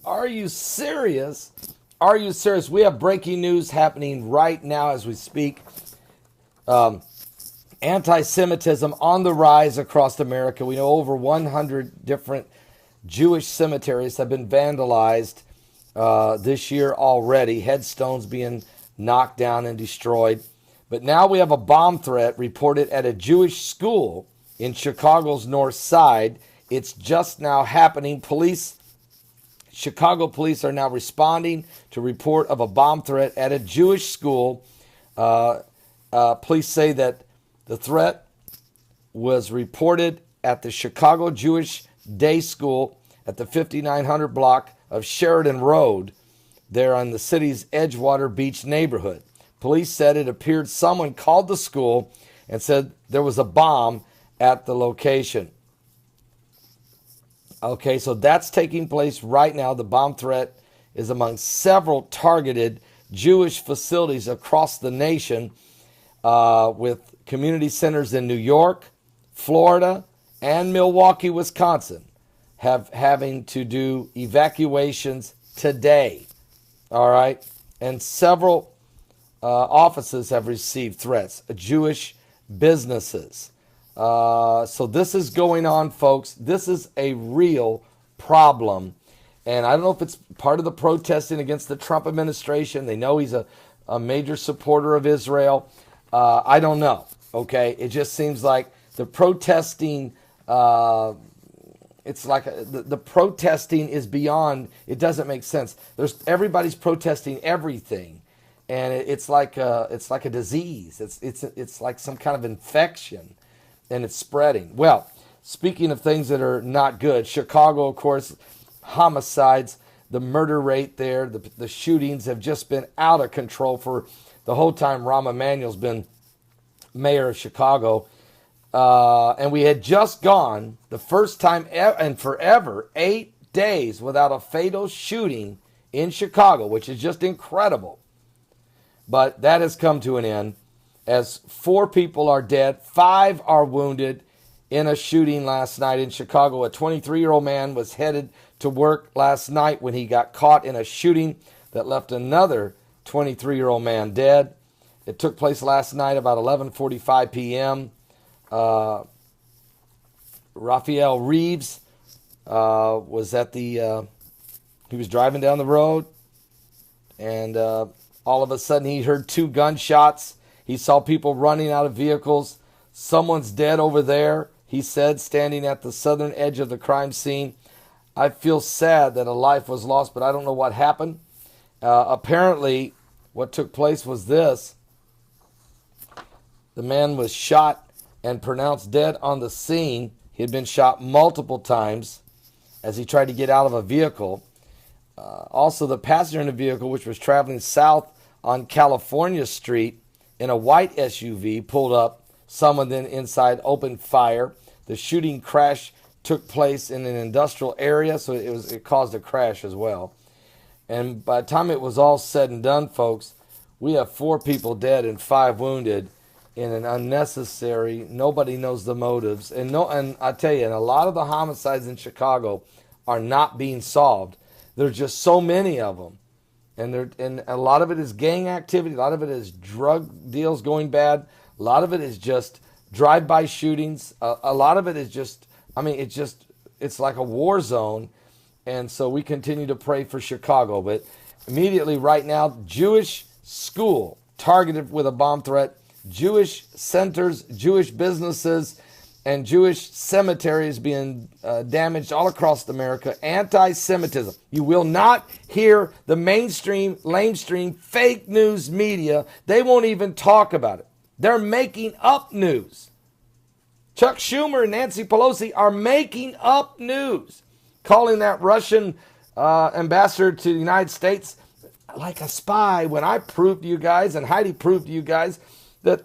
Are you serious? Are you serious? We have breaking news happening right now as we speak. Anti-Semitism on the rise across America. We know over 100 different Jewish cemeteries have been vandalized this year already. Headstones being knocked down and destroyed. But now we have a bomb threat reported at a Jewish school in Chicago's North Side. It's just now happening. Chicago police are now responding to report of a bomb threat at a Jewish school. Police say that the threat was reported at the Chicago Jewish Day School at the 5900 block of Sheridan Road, there on the city's Edgewater Beach neighborhood. Police said it appeared someone called the school and said there was a bomb at the location. Okay, so that's taking place right now. The bomb threat is among several targeted Jewish facilities across the nation, with community centers in New York, Florida, and Milwaukee, Wisconsin, having to do evacuations today. All right, and several offices have received threats, Jewish businesses. So this is going on, folks. This is a real problem. And I don't know if it's part of the protesting against the Trump administration. They know he's a major supporter of Israel. I don't know. Okay. It just seems like the protesting, it's like the protesting is beyond, it doesn't make sense. Everybody's protesting everything. And it's like a disease. It's like some kind of infection, and it's spreading. Well, speaking of things that are not good, Chicago, of course, homicides, the murder rate there, the shootings have just been out of control for the whole time Rahm Emanuel's been mayor of Chicago. And we had just gone the first time and forever 8 days without a fatal shooting in Chicago, which is just incredible. But that has come to an end as 4 people are dead, 5 are wounded in a shooting last night in Chicago. A 23-year-old man was headed to work last night when he got caught in a shooting that left another 23-year-old man dead. It took place last night about 11:45 p.m. Raphael Reeves was he was driving down the road, and all of a sudden he heard 2 gunshots. He saw people running out of vehicles. Someone's dead over there, he said, standing at the southern edge of the crime scene. I feel sad that a life was lost, but I don't know what happened. Apparently, what took place was this. The man was shot and pronounced dead on the scene. He had been shot multiple times as he tried to get out of a vehicle. Also, the passenger in the vehicle, which was traveling south on California Street in a white SUV, pulled up. Someone then inside opened fire. The shooting crash took place in an industrial area, so it caused a crash as well. And by the time it was all said and done, folks, we have 4 people dead and 5 wounded in an unnecessary, nobody knows the motives. And I tell you, and a lot of the homicides in Chicago are not being solved. There's just so many of them. And a lot of it is gang activity. A lot of it is drug deals going bad. A lot of it is just drive-by shootings. A lot of it is just, it's like a war zone. And so we continue to pray for Chicago. But immediately right now, Jewish school targeted with a bomb threat. Jewish centers, Jewish businesses, and Jewish cemeteries being damaged all across America. Anti-Semitism. You will not hear the mainstream, fake news media. They won't even talk about it. They're making up news. Chuck Schumer and Nancy Pelosi are making up news, calling that Russian ambassador to the United States like a spy, when I proved to you guys, and Heidi proved to you guys, that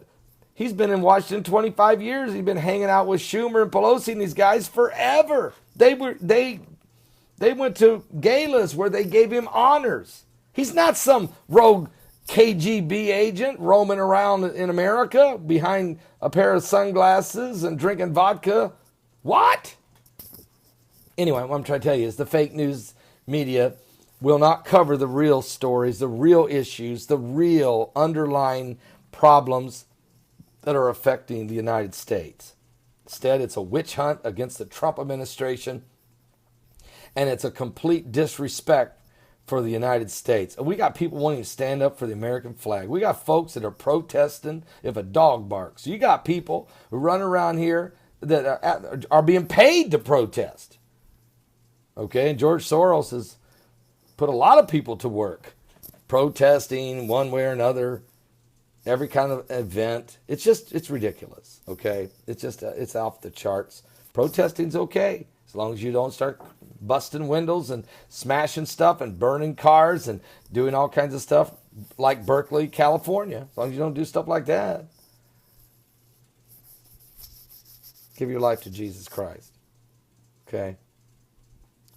he's been in Washington 25 years. He's been hanging out with Schumer and Pelosi and these guys forever. They went to galas where they gave him honors. He's not some rogue KGB agent roaming around in America behind a pair of sunglasses and drinking vodka. What? Anyway, what I'm trying to tell you is the fake news media will not cover the real stories, the real issues, the real underlying problems that are affecting the United States. Instead, it's a witch hunt against the Trump administration, and it's a complete disrespect for the United States. And we got people wanting to stand up for the American flag. We got folks that are protesting if a dog barks. You got people who run around here that are being paid to protest. Okay, and George Soros has put a lot of people to work protesting one way or another, every kind of event. It's ridiculous. Okay, it's off the charts. Protesting's okay as long as you don't start busting windows and smashing stuff and burning cars and doing all kinds of stuff like Berkeley, California. As long as you don't do stuff like that. Give your life to Jesus Christ. Okay?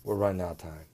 We're running out of time.